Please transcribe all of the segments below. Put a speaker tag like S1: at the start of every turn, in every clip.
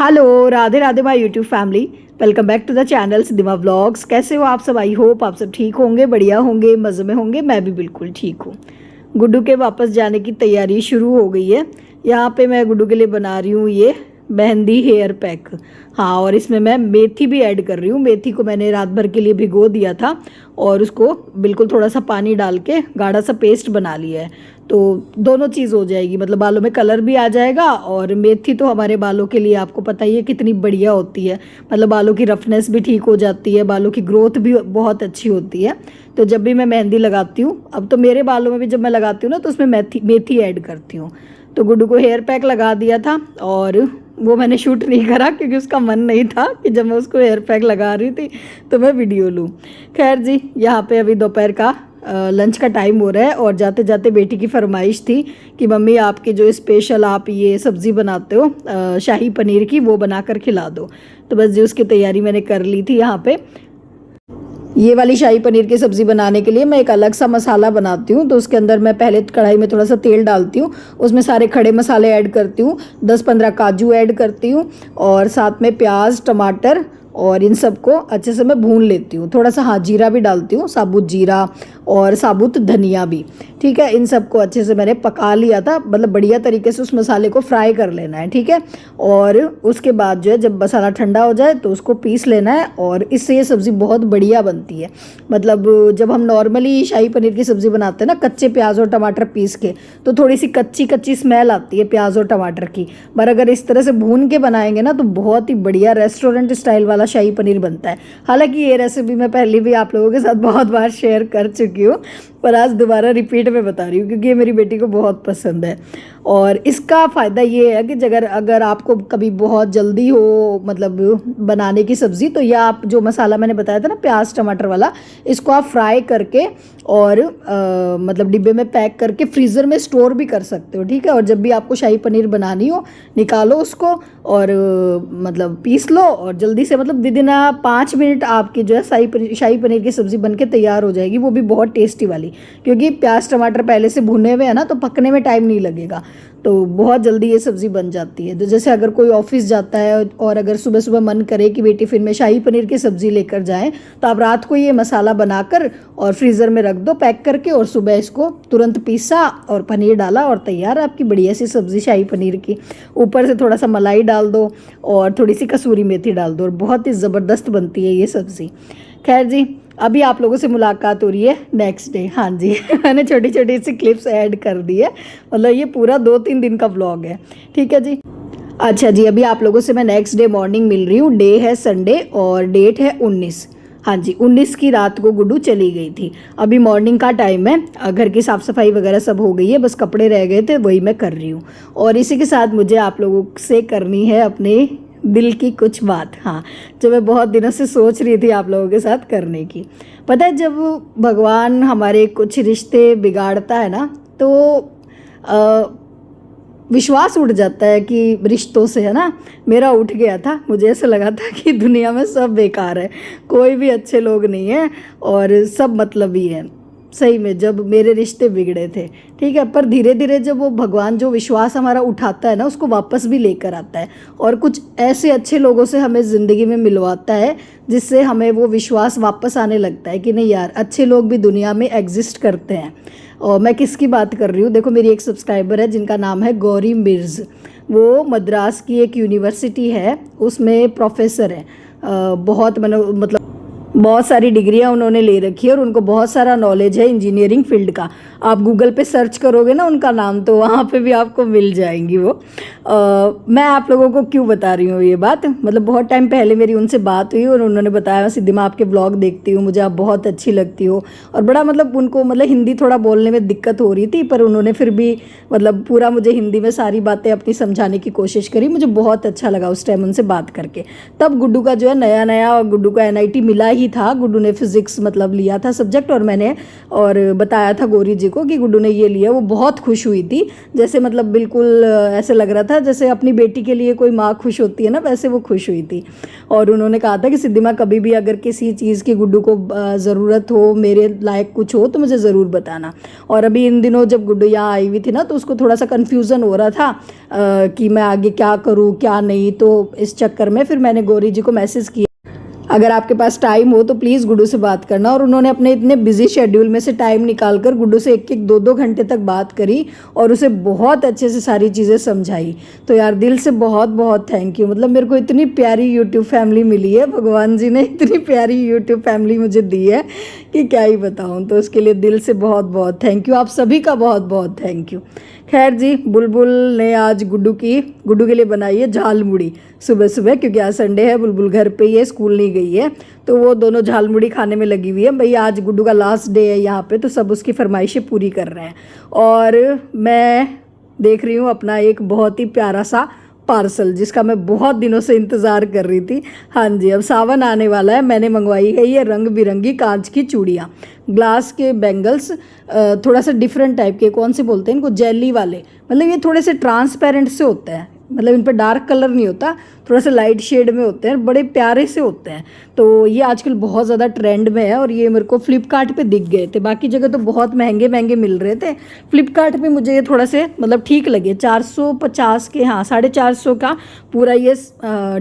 S1: Hello, Radhe Radhe my YouTube family. Welcome back to the channel Siddhima vlogs. कैसे हो आप सब? आई होप आप सब ठीक होंगे, बढ़िया होंगे, मज़े में होंगे। मैं भी बिल्कुल ठीक हूँ। गुड्डू के वापस जाने की तैयारी शुरू हो गई है। यहाँ पे मैं गुड्डू के लिए बना रही हूँ ये मेहंदी हेयर पैक। हाँ, और इसमें मैं मेथी भी ऐड कर रही हूँ। मेथी को मैंने रात भर के लिए भिगो दिया था और उसको बिल्कुल थोड़ा सा पानी डाल के गाढ़ा सा पेस्ट बना लिया है। तो दोनों चीज़ हो जाएगी, मतलब बालों में कलर भी आ जाएगा और मेथी तो हमारे बालों के लिए आपको पता ही है कितनी बढ़िया होती है। मतलब बालों की रफनेस भी ठीक हो जाती है, बालों की ग्रोथ भी बहुत अच्छी होती है। तो जब भी मैं मेहंदी लगाती हूँ, अब तो मेरे बालों में भी जब मैं लगाती हूँ ना, तो उसमें मेथी ऐड करती हूँ। तो गुड्डू को हेयर पैक लगा दिया था और वो मैंने शूट नहीं करा क्योंकि उसका मन नहीं था कि जब मैं उसको हेयर पैक लगा रही थी तो मैं वीडियो लूँ। खैर जी, यहाँ पे अभी दोपहर का लंच का टाइम हो रहा है और जाते जाते बेटी की फरमाइश थी कि मम्मी आपके जो स्पेशल आप ये सब्ज़ी बनाते हो शाही पनीर की, वो बना कर खिला दो। तो बस जी उसकी तैयारी मैंने कर ली थी। यहाँ पे ये वाली शाही पनीर की सब्ज़ी बनाने के लिए मैं एक अलग सा मसाला बनाती हूँ। तो उसके अंदर मैं पहले कढ़ाई में थोड़ा सा तेल डालती हूँ, उसमें सारे खड़े मसाले ऐड करती हूँ, 10-15 काजू ऐड करती हूँ और साथ में प्याज, टमाटर और इन सबको अच्छे से मैं भून लेती हूँ। थोड़ा सा हाँ जीरा भी डालती हूँ, साबुत जीरा और साबुत धनिया भी। ठीक है, इन सबको अच्छे से मैंने पका लिया था, मतलब बढ़िया तरीके से उस मसाले को फ्राई कर लेना है। ठीक है, और उसके बाद जो है जब मसाला ठंडा हो जाए तो उसको पीस लेना है और इससे ये सब्ज़ी बहुत बढ़िया बनती है। मतलब जब हम नॉर्मली शाही पनीर की सब्ज़ी बनाते हैं ना कच्चे प्याज और टमाटर पीस के, तो थोड़ी सी कच्ची कच्ची स्मेल आती है प्याज और टमाटर की। पर अगर इस तरह से भून के बनाएंगे ना तो बहुत ही बढ़िया रेस्टोरेंट स्टाइल वाला शाही पनीर बनता है। हालांकि ये रेसिपी मैं पहले भी आप लोगों के साथ बहुत बार शेयर कर चुकी हूँ, पर आज दोबारा रिपीट में बता रही हूँ क्योंकि ये मेरी बेटी को बहुत पसंद है। और इसका फ़ायदा ये है कि अगर आपको कभी बहुत जल्दी हो मतलब बनाने की सब्ज़ी, तो यह आप जो मसाला मैंने बताया था ना प्याज टमाटर वाला, इसको आप फ्राई करके और मतलब डिब्बे में पैक करके फ्रीज़र में स्टोर भी कर सकते हो। ठीक है, और जब भी आपको शाही पनीर बनानी हो निकालो उसको और मतलब पीस लो और जल्दी से मतलब विदिन 5 मिनट आपकी जो है शाही पनीर की सब्ज़ी बन के तैयार हो जाएगी, वो भी बहुत टेस्टी वाली। क्योंकि प्याज टमाटर पहले से भुने हुए हैं ना, तो पकने में टाइम नहीं लगेगा, तो बहुत जल्दी ये सब्ज़ी बन जाती है। तो जैसे अगर कोई ऑफिस जाता है और अगर सुबह सुबह मन करे कि बेटी टिफ़िन में शाही पनीर की सब्ज़ी लेकर जाएं, तो आप रात को ये मसाला बनाकर और फ्रीज़र में रख दो पैक करके, और सुबह इसको तुरंत पीसा और पनीर डाला और तैयार आपकी बढ़िया सी सब्ज़ी शाही पनीर की। ऊपर से थोड़ा सा मलाई डाल दो और थोड़ी सी कसूरी मेथी डाल दो और बहुत ही ज़बरदस्त बनती है ये सब्ज़ी। खैर जी, अभी आप लोगों से मुलाकात हो रही है नेक्स्ट डे। हाँ जी मैंने छोटी छोटी सी क्लिप्स ऐड कर दी है, मतलब ये पूरा 2-3 दिन का व्लॉग है। ठीक है जी। अच्छा जी, अभी आप लोगों से मैं नेक्स्ट डे मॉर्निंग मिल रही हूँ। डे है संडे और डेट है 19। हाँ जी, 19 की रात को गुड्डू चली गई थी। अभी मॉर्निंग का टाइम है, घर की साफ़ सफाई वगैरह सब हो गई है, बस कपड़े रह गए थे वही मैं कर रही हूँ। और इसी के साथ मुझे आप लोगों से करनी है अपने दिल की कुछ बात। हाँ, जो मैं बहुत दिनों से सोच रही थी आप लोगों के साथ करने की। पता है, जब भगवान हमारे कुछ रिश्ते बिगाड़ता है ना, तो विश्वास उठ जाता है कि रिश्तों से, है ना। मेरा उठ गया था, मुझे ऐसा लगा था कि दुनिया में सब बेकार है, कोई भी अच्छे लोग नहीं है और सब मतलबी हैं। सही में जब मेरे रिश्ते बिगड़े थे, ठीक है, पर धीरे धीरे जब वो भगवान जो विश्वास हमारा उठाता है ना, उसको वापस भी लेकर आता है और कुछ ऐसे अच्छे लोगों से हमें ज़िंदगी में मिलवाता है जिससे हमें वो विश्वास वापस आने लगता है कि नहीं यार, अच्छे लोग भी दुनिया में एग्जिस्ट करते हैं। और मैं किसकी बात कर रही हूँ, देखो मेरी एक सब्सक्राइबर है जिनका नाम है गौरी मिर्ज़। वो मद्रास की एक यूनिवर्सिटी है, उसमें प्रोफेसर है। बहुत मतलब बहुत सारी डिग्रियां उन्होंने ले रखी है और उनको बहुत सारा नॉलेज है इंजीनियरिंग फील्ड का। आप गूगल पे सर्च करोगे ना उनका नाम, तो वहाँ पे भी आपको मिल जाएंगी वो। मैं आप लोगों को क्यों बता रही हूँ ये बात, मतलब बहुत टाइम पहले मेरी उनसे बात हुई और उन्होंने बताया सिद्धिमा आपके ब्लॉग देखती हूँ, मुझे आप बहुत अच्छी लगती हो। और बड़ा मतलब उनको मतलब हिंदी थोड़ा बोलने में दिक्कत हो रही थी, पर उन्होंने फिर भी मतलब पूरा मुझे हिंदी में सारी बातें अपनी समझाने की कोशिश करी। मुझे बहुत अच्छा लगा उस टाइम उनसे बात करके। तब गुड्डू का जो है नया गुड्डू का NIT मिला ही ही था, गुड्डू ने फिज़िक्स मतलब लिया था सब्जेक्ट, और बताया था गौरी जी को कि गुड्डू ने ये लिया। वो बहुत खुश हुई थी, जैसे मतलब बिल्कुल ऐसे लग रहा था जैसे अपनी बेटी के लिए कोई माँ खुश होती है ना, वैसे वो खुश हुई थी। और उन्होंने कहा था कि सिद्धि माँ कभी भी अगर किसी चीज़ की गुड्डू को ज़रूरत हो, मेरे लायक कुछ हो तो मुझे ज़रूर बताना। और अभी इन दिनों जब गुड्डू यहाँ आई हुई थी ना, तो उसको थोड़ा सा कन्फ्यूज़न हो रहा था कि मैं आगे क्या करूँ क्या नहीं। तो इस चक्कर में फिर मैंने गौरी जी को मैसेज किया, अगर आपके पास टाइम हो तो प्लीज़ गुड्डू से बात करना। और उन्होंने अपने इतने बिजी शेड्यूल में से टाइम निकाल कर गुड्डू से 1-1, 2-2 घंटे तक बात करी और उसे बहुत अच्छे से सारी चीज़ें समझाई। तो यार दिल से बहुत बहुत थैंक यू। मतलब मेरे को इतनी प्यारी यूट्यूब फैमिली मिली है, भगवान जी ने इतनी प्यारी यूट्यूब फैमिली मुझे दी है कि क्या ही बताऊँ। तो उसके लिए दिल से बहुत बहुत थैंक यू, आप सभी का बहुत बहुत थैंक यू। खैर जी, बुलबुल ने आज गुड्डू के लिए बनाई है झाल मुड़ी सुबह सुबह, क्योंकि आज संडे है, बुलबुल घर पे ही है, स्कूल नहीं गई है। तो वो दोनों झाल मुड़ी खाने में लगी हुई है। भाई आज गुड्डू का लास्ट डे है यहाँ पे, तो सब उसकी फरमाइशें पूरी कर रहे हैं। और मैं देख रही हूँ अपना एक बहुत ही प्यारा सा पार्सल, जिसका मैं बहुत दिनों से इंतज़ार कर रही थी। हाँ जी, अब सावन आने वाला है, मैंने मंगवाई है ये रंग बिरंगी कांच की चूड़ियाँ, ग्लास के बैंगल्स, थोड़ा सा डिफरेंट टाइप के, कौन से बोलते हैं इनको, जेली वाले। मतलब ये थोड़े से ट्रांसपेरेंट से होते हैं, मतलब इन पर डार्क कलर नहीं होता, थोड़ा सा लाइट शेड में होते हैं, बड़े प्यारे से होते हैं। तो ये आजकल बहुत ज़्यादा ट्रेंड में है और ये मेरे को फ्लिपकार्ट पे दिख गए थे। बाकी जगह तो बहुत महंगे महंगे मिल रहे थे, फ्लिपकार्ट पे मुझे ये थोड़ा से मतलब ठीक लगे। 450 के, हाँ 450 का पूरा ये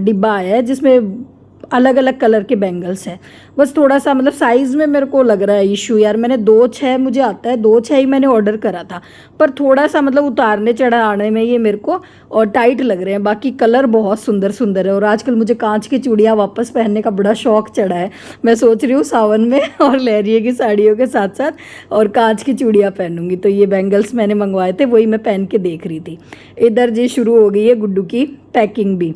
S1: डिब्बा आया है, जिसमें अलग अलग कलर के बैंगल्स हैं। बस थोड़ा सा मतलब साइज़ में मेरे को लग रहा है इशू यार। मैंने 2-6 मुझे आता है, 2-6 ही मैंने ऑर्डर करा था, पर थोड़ा सा मतलब उतारने चढ़ाने में ये मेरे को और टाइट लग रहे हैं। बाकी कलर बहुत सुंदर सुंदर है। और आजकल मुझे कांच की चूड़ियाँ वापस पहनने का बड़ा शौक चढ़ा है। मैं सोच रही हूँ सावन में और लहरिए की साड़ियों के साथ साथ और कांच की चूड़ियाँ पहनूंगी। तो ये बैंगल्स मैंने मंगवाए थे, वही मैं पहन के देख रही थी। इधर जी शुरू हो गई है गुड्डू की पैकिंग भी।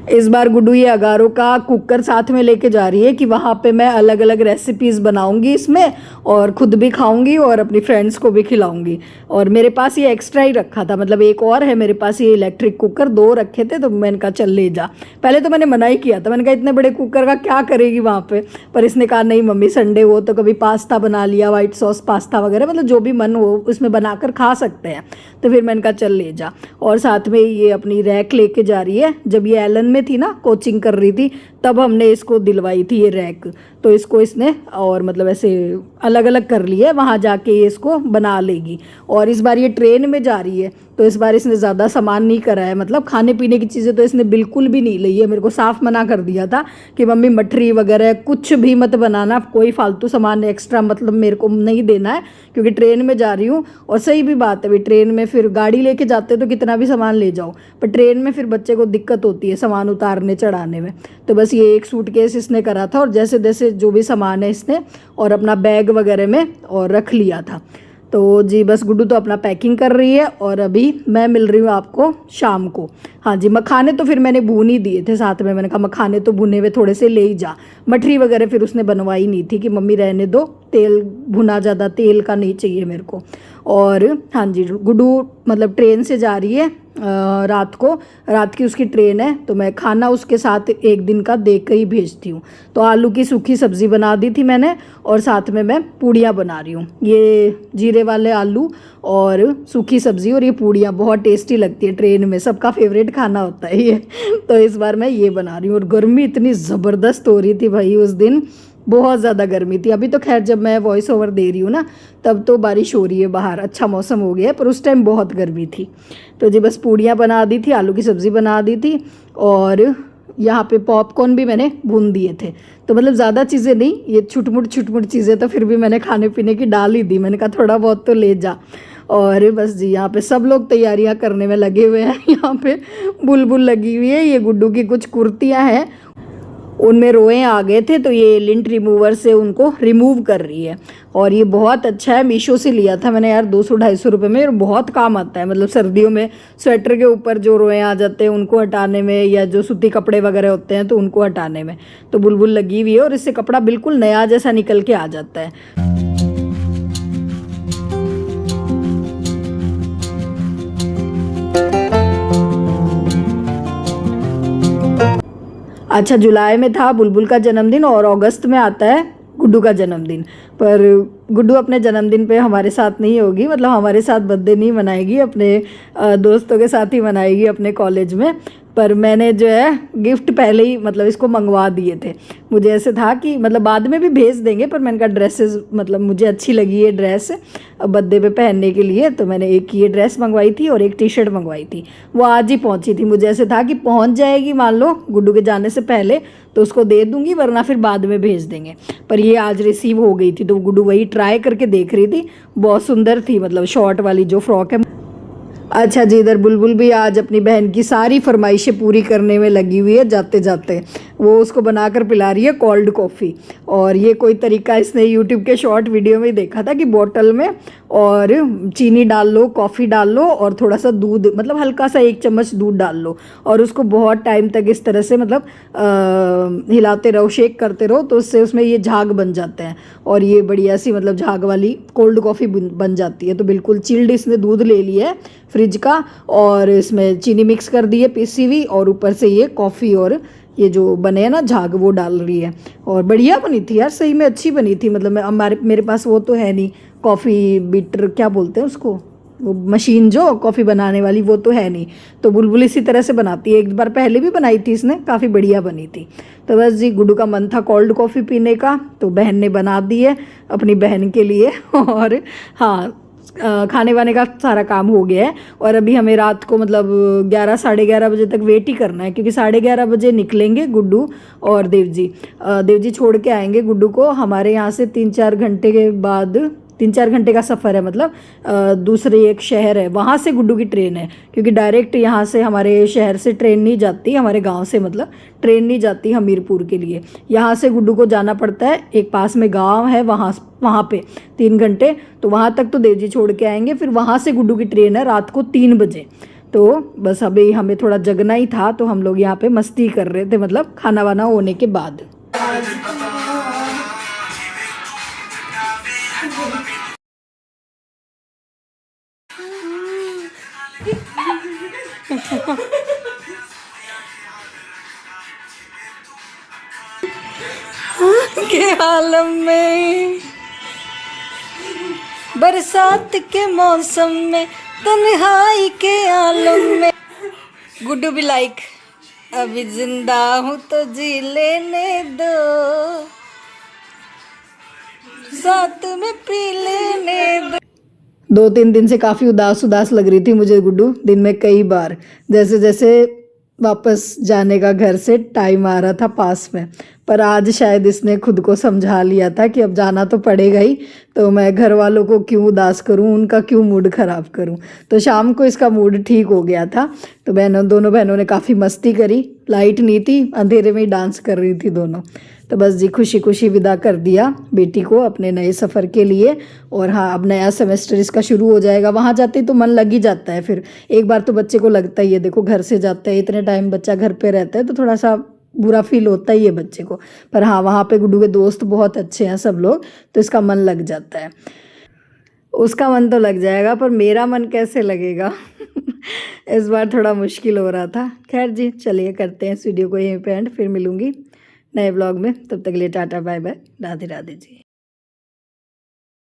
S1: इस बार गुड्डू ये अगारो का कुकर साथ में लेके जा रही है कि वहाँ पे मैं अलग अलग रेसिपीज़ बनाऊंगी इसमें, और ख़ुद भी खाऊंगी और अपनी फ्रेंड्स को भी खिलाऊंगी। और मेरे पास ये एक्स्ट्रा ही रखा था, मतलब एक और है मेरे पास ये इलेक्ट्रिक कुकर, 2 रखे थे। तो मैंने कहा चल ले जा। पहले तो मैंने मना ही किया था, मैंने कहा इतने बड़े कुकर का क्या करेगी वहाँ पर। पर इसने कहा नहीं मम्मी, संडे हो तो कभी पास्ता बना लिया, वाइट सॉस पास्ता वगैरह, मतलब जो भी मन हो उसमें बनाकर खा सकते हैं। तो फिर मैंने कहा चल ले जा। और साथ में ये अपनी रैक लेके जा रही है। जब ये एलन में थी ना, कोचिंग कर रही थी, तब हमने इसको दिलवाई थी ये रैक। तो इसको इसने और मतलब ऐसे अलग अलग कर लिया है, वहाँ जाके ये इसको बना लेगी। और इस बार ये ट्रेन में जा रही है, तो इस बार इसने ज़्यादा सामान नहीं करा है, मतलब खाने पीने की चीज़ें तो इसने बिल्कुल भी नहीं ली है। मेरे को साफ मना कर दिया था कि मम्मी मठरी वगैरह कुछ भी मत बनाना, कोई फालतू सामान एक्स्ट्रा मतलब मेरे को नहीं देना है, क्योंकि ट्रेन में जा रही हूँ। और सही भी बात है भाई, ट्रेन में फिर गाड़ी लेके जाते तो कितना भी सामान ले जाओ, पर ट्रेन में फिर बच्चे को दिक्कत होती है सामान उतारने चढ़ाने में। तो बस ये एक सूटकेस इसने करा था, और जैसे जैसे जो भी सामान है इसने और अपना बैग वगैरह में और रख लिया था। तो जी बस गुड्डू तो अपना पैकिंग कर रही है, और अभी मैं मिल रही हूँ आपको शाम को। हाँ जी, मखाने तो फिर मैंने भून ही दिए थे साथ में, मैंने कहा मखाने तो भुने हुए थोड़े से ले ही जा। मठरी वगैरह फिर उसने बनवाई नहीं थी कि मम्मी रहने दो, तेल भुना ज़्यादा तेल का नहीं चाहिए मेरे को। और हाँ जी, गुड्डू मतलब ट्रेन से जा रही है रात की उसकी ट्रेन है, तो मैं खाना उसके साथ एक दिन का देख कर ही भेजती हूँ। तो आलू की सूखी सब्ज़ी बना दी थी मैंने, और साथ में मैं पूड़ियाँ बना रही हूँ। ये जीरे वाले आलू और सूखी सब्ज़ी, और ये पूड़ियाँ बहुत टेस्टी लगती है, ट्रेन में सबका फेवरेट खाना होता है ये। तो इस बार मैं ये बना रही हूँ। और गर्मी इतनी ज़बरदस्त हो रही थी भाई उस दिन, बहुत ज़्यादा गर्मी थी। अभी तो खैर जब मैं वॉइस ओवर दे रही हूँ ना, तब तो बारिश हो रही है बाहर, अच्छा मौसम हो गया है, पर उस टाइम बहुत गर्मी थी। तो जी बस पूड़ियाँ बना दी थी, आलू की सब्ज़ी बना दी थी, और यहाँ पे पॉपकॉर्न भी मैंने भून दिए थे। तो मतलब ज़्यादा चीज़ें नहीं, ये छुटमुट चीज़ें तो फिर भी मैंने खाने पीने की डाल ही दी। मैंने कहा थोड़ा बहुत तो ले जा। और बस जी यहाँ पे सब लोग तैयारियाँ करने में लगे हुए हैं। यहाँ पे बुलबुल लगी हुई है, ये गुड्डू की कुछ कुर्तियाँ हैं, उनमें रोए आ गए थे, तो ये लिंट रिमूवर से उनको रिमूव कर रही है। और ये बहुत अच्छा है, मीशो से लिया था मैंने यार, 200-250 रुपये में, और बहुत काम आता है। मतलब सर्दियों में स्वेटर के ऊपर जो रोए आ जाते हैं उनको हटाने में, या जो सूती कपड़े वगैरह होते हैं तो उनको हटाने में। तो बुलबुल लगी हुई है, और इससे कपड़ा बिल्कुल नया जैसा निकल के आ जाता है। अच्छा, जुलाई में था बुलबुल का जन्मदिन और अगस्त में आता है गुड्डू का जन्मदिन। पर गुड्डू अपने जन्मदिन पे हमारे साथ नहीं होगी, मतलब हमारे साथ बर्थडे नहीं मनाएगी, अपने दोस्तों के साथ ही मनाएगी अपने कॉलेज में। पर मैंने जो है गिफ्ट पहले ही मतलब इसको मंगवा दिए थे। मुझे ऐसे था कि मतलब बाद में भी भेज देंगे, पर मैंने कहा ड्रेसेस मतलब मुझे अच्छी लगी ये ड्रेस बर्थडे पे पहनने के लिए, तो मैंने एक ये ड्रेस मंगवाई थी और एक टी शर्ट मंगवाई थी। वो आज ही पहुंची थी। मुझे ऐसे था कि पहुंच जाएगी मान लो गुड्डू के जाने से पहले तो उसको दे दूंगी, वरना फिर बाद में भेज देंगे। पर ये आज रिसीव हो गई थी, तो गुड्डू वही ट्राई करके देख रही थी। बहुत सुंदर थी, मतलब शॉर्ट वाली जो फ्रॉक है। अच्छा जी, इधर बुलबुल भी आज अपनी बहन की सारी फरमाइशें पूरी करने में लगी हुई है। जाते जाते वो उसको बनाकर पिला रही है कोल्ड कॉफ़ी। और ये कोई तरीका इसने यूट्यूब के शॉर्ट वीडियो में देखा था कि बोतल में और चीनी डाल लो, कॉफ़ी डाल लो और थोड़ा सा दूध, मतलब हल्का सा 1 चम्मच दूध डाल लो और उसको बहुत टाइम तक इस तरह से मतलब हिलाते रहो, शेक करते रहो, तो उससे उसमें ये झाग बन जाते हैं और ये बढ़िया सी मतलब झाग वाली कोल्ड कॉफ़ी बन जाती है। तो बिल्कुल चिल्ड इसने दूध ले लिया है फ्रिज का और इसमें चीनी मिक्स कर दी है पीसी हुई और ऊपर से ये कॉफ़ी और ये जो बने हैं ना झाग वो डाल रही है। और बढ़िया बनी थी यार, सही में अच्छी बनी थी। मतलब मेरे पास वो तो है नहीं, कॉफ़ी बीटर क्या बोलते हैं उसको, वो मशीन जो कॉफ़ी बनाने वाली, वो तो है नहीं। तो बुलबुल इसी तरह से बनाती है। एक बार पहले भी बनाई थी इसने, काफ़ी बढ़िया बनी थी। तो बस जी, गुड्डू का मन था कोल्ड कॉफ़ी पीने का, तो बहन ने बना दी है अपनी बहन के लिए। और हाँ, खाने वाने का सारा काम हो गया है और अभी हमें रात को मतलब 11 साढ़े 11 बजे तक वेट ही करना है, क्योंकि 11:30 बजे निकलेंगे गुड्डू और देव जी छोड़ के आएंगे गुड्डू को हमारे यहाँ से 3-4 घंटे के बाद। 3-4 घंटे का सफ़र है, मतलब दूसरे एक शहर है, वहाँ से गुड्डू की ट्रेन है, क्योंकि डायरेक्ट यहाँ से हमारे शहर से ट्रेन नहीं जाती, हमारे गांव से मतलब ट्रेन नहीं जाती हमीरपुर के लिए। यहाँ से गुड्डू को जाना पड़ता है, एक पास में गांव है, वहाँ पे 3 घंटे, तो वहाँ तक तो देवजी छोड़ के आएंगे। फिर वहाँ से गुड्डू की ट्रेन है रात को 3 बजे। तो बस अभी हमें थोड़ा जगना ही था, तो हम लोग यहाँ पे मस्ती कर रहे थे, मतलब खाना वाना होने के बाद। के आलम में बरसात के मौसम में तन्हाई के आलम में गुड्डू भी लाइक अभी जिंदा हूँ तो जी लेने दो, साथ में पी लेने दो। 2-3 दिन से काफ़ी उदास लग रही थी मुझे गुड्डू, दिन में कई बार, जैसे जैसे वापस जाने का घर से टाइम आ रहा था पास में। पर आज शायद इसने खुद को समझा लिया था कि अब जाना तो पड़ेगा ही, तो मैं घर वालों को क्यों उदास करूं, उनका क्यों मूड ख़राब करूं। तो शाम को इसका मूड ठीक हो गया था। तो दोनों बहनों ने काफ़ी मस्ती करी, लाइट नहीं थी, अंधेरे में ही डांस कर रही थी दोनों। तो बस जी, खुशी खुशी विदा कर दिया बेटी को अपने नए सफ़र के लिए। और हाँ, अब नया सेमेस्टर इसका शुरू हो जाएगा, वहाँ जाते ही तो मन लग ही जाता है। फिर एक बार तो बच्चे को लगता ही है, देखो घर से जाता है, इतने टाइम बच्चा घर पे रहता है तो थोड़ा सा बुरा फील होता ही है बच्चे को। पर हाँ, वहाँ पे गुड्डू के दोस्त बहुत अच्छे हैं सब लोग, तो इसका मन लग जाता है। उसका मन तो लग जाएगा, पर मेरा मन कैसे लगेगा। इस बार थोड़ा मुश्किल हो रहा था। खैर जी, चलिए करते हैं इस वीडियो को यहीं पे एंड, फिर मिलूंगी नए ब्लॉग में। तब तक के लिए टाटा बाय बाय, राधे राधे जी।